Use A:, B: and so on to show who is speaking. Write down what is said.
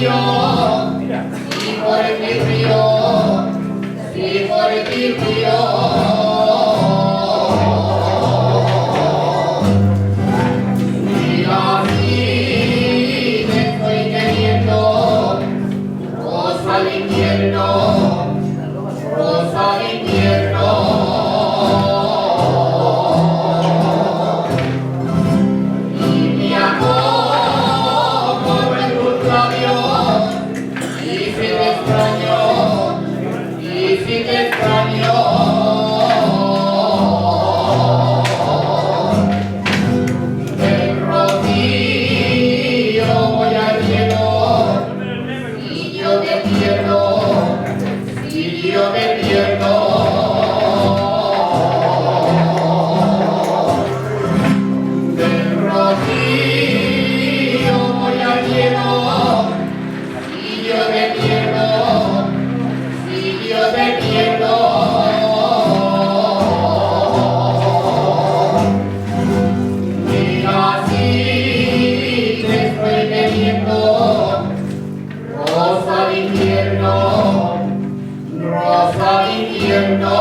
A: río, y por ti río, y por ti río. Y así te estoy queriendo, rosa de invierno, rosa de invierno. Rosa de invierno,